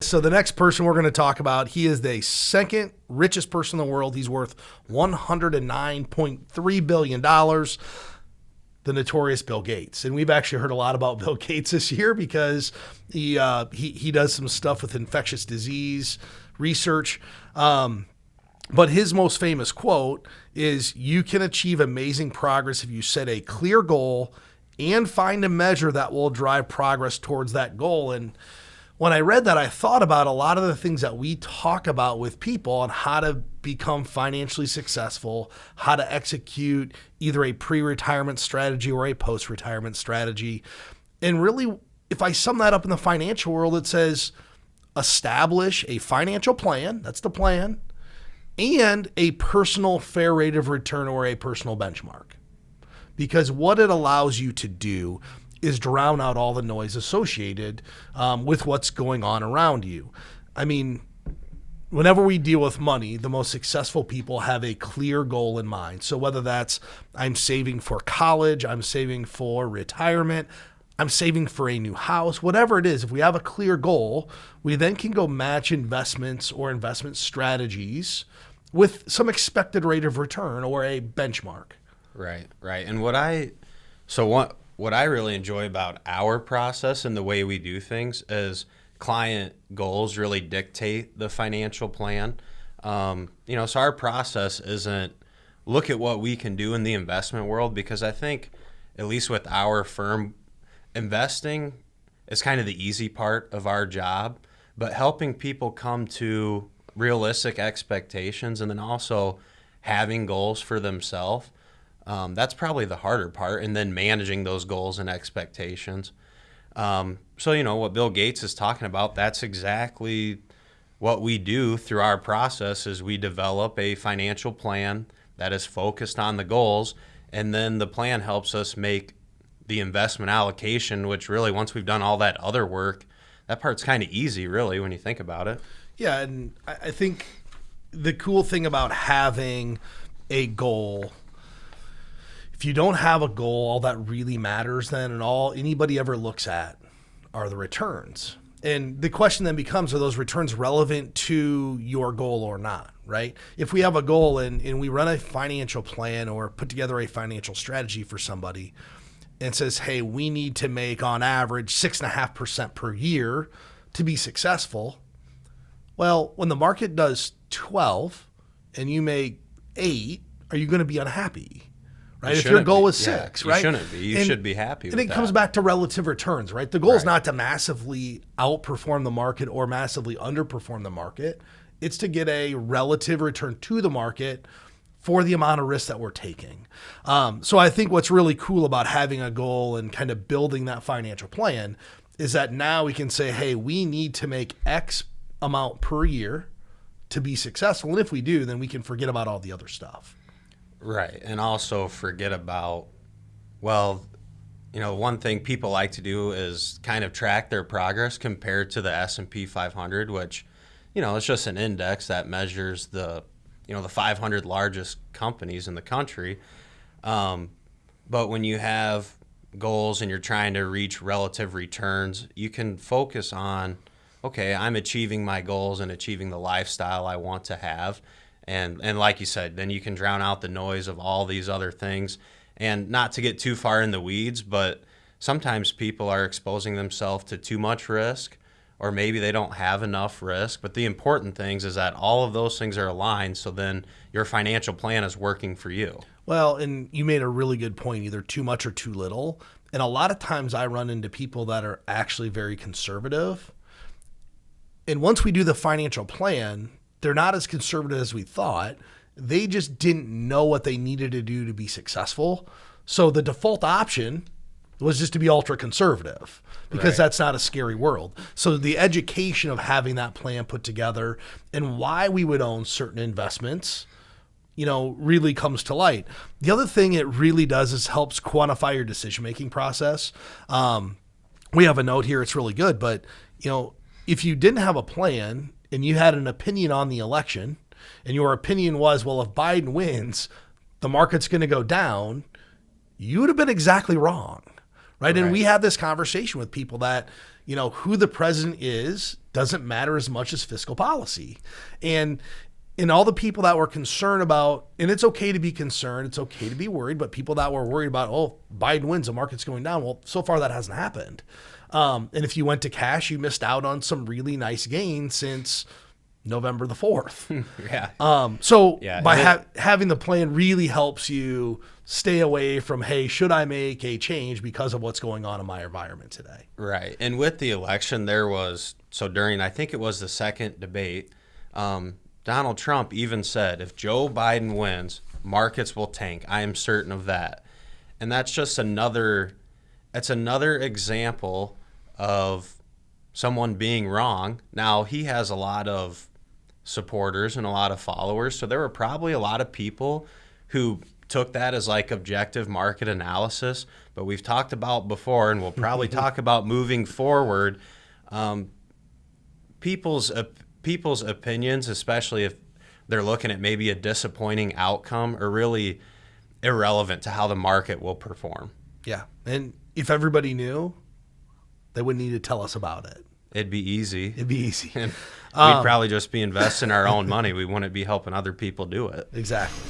So the next person we're going to talk about, he is the second richest person in the world. He's worth $109.3 billion. The notorious Bill Gates. And we've actually heard a lot about Bill Gates this year because he does some stuff with infectious disease research. But his most famous quote is, "You can achieve amazing progress if you set a clear goal and find a measure that will drive progress towards that goal." And when I read that, I thought about a lot of the things that we talk about with people on how to become financially successful, how to execute either a pre-retirement strategy or a post-retirement strategy. And really, if I sum that up in the financial world, it says establish a financial plan, that's the plan, and a personal fair rate of return or a personal benchmark. Because what it allows you to do is drown out all the noise associated with what's going on around you. I mean, whenever we deal with money, the most successful people have a clear goal in mind. So whether that's I'm saving for college, I'm saving for retirement, I'm saving for a new house, whatever it is, if we have a clear goal, we then can go match investments or investment strategies with some expected rate of return or a benchmark. Right. And what I really enjoy about our process and the way we do things is client goals really dictate the financial plan. So our process isn't look at what we can do in the investment world, because I think, at least with our firm, investing is kind of the easy part of our job, but helping people come to realistic expectations and then also having goals for themselves, that's probably the harder part, and then managing those goals and expectations. So what Bill Gates is talking about, that's exactly what we do through our process. Is we develop a financial plan that is focused on the goals, and then the plan helps us make the investment allocation, which really, once we've done all that other work, that part's kind of easy, really, when you think about it. Yeah, and I think the cool thing about having a goal, if you don't have a goal, all that really matters then, and all anybody ever looks at are the returns. And the question then becomes, are those returns relevant to your goal or not, right? If we have a goal and we run a financial plan or put together a financial strategy for somebody and says, hey, we need to make on average 6.5% per year to be successful. Well, when the market does 12 and you make 8, are you going to be unhappy? Right? If your goal is 6, right? You shouldn't be. You should be happy with that. And it comes back to relative returns, right? The goal is not to massively outperform the market or massively underperform the market. It's to get a relative return to the market for the amount of risk that we're taking. So I think what's really cool about having a goal and kind of building that financial plan is that now we can say, hey, we need to make X amount per year to be successful. And if we do, then we can forget about all the other stuff. Right. And also forget about, one thing people like to do is kind of track their progress compared to the S&P 500, which, it's just an index that measures the 500 largest companies in the country. But when you have goals and you're trying to reach relative returns, you can focus on, okay, I'm achieving my goals and achieving the lifestyle I want to have. And like you said, then you can drown out the noise of all these other things. And not to get too far in the weeds, but sometimes people are exposing themselves to too much risk, or maybe they don't have enough risk. But the important things is that all of those things are aligned, so then your financial plan is working for you. Well, and you made a really good point, either too much or too little. And a lot of times I run into people that are actually very conservative. And once we do the financial plan, they're not as conservative as we thought. They just didn't know what they needed to do to be successful. So the default option was just to be ultra conservative, because that's not a scary world. So the education of having that plan put together and why we would own certain investments, really comes to light. The other thing it really does is helps quantify your decision-making process. We have a note here. It's really good. But, if you didn't have a plan and you had an opinion on the election and your opinion was, well, if Biden wins, the market's going to go down, you would have been exactly wrong. Right. And we have this conversation with people that, who the president is doesn't matter as much as fiscal policy. And all the people that were concerned about, and it's okay to be concerned, it's okay to be worried, but people that were worried about, oh, Biden wins, the market's going down. Well, so far that hasn't happened. And if you went to cash, you missed out on some really nice gains since November the 4th. Having the plan really helps you stay away from, hey, should I make a change because of what's going on in my environment today? Right. And with the election, during, I think it was the second debate, Donald Trump even said, if Joe Biden wins, markets will tank. I am certain of that. And that's just another example of someone being wrong. Now, he has a lot of supporters and a lot of followers, so there were probably a lot of people who took that as like objective market analysis. But we've talked about before, and we'll probably talk about moving forward, people's opinions, especially if they're looking at maybe a disappointing outcome, are really irrelevant to how the market will perform. Yeah. And if everybody knew, they wouldn't need to tell us about it. It'd be easy. And we'd probably just be investing our own money. We wouldn't be helping other people do it. Exactly.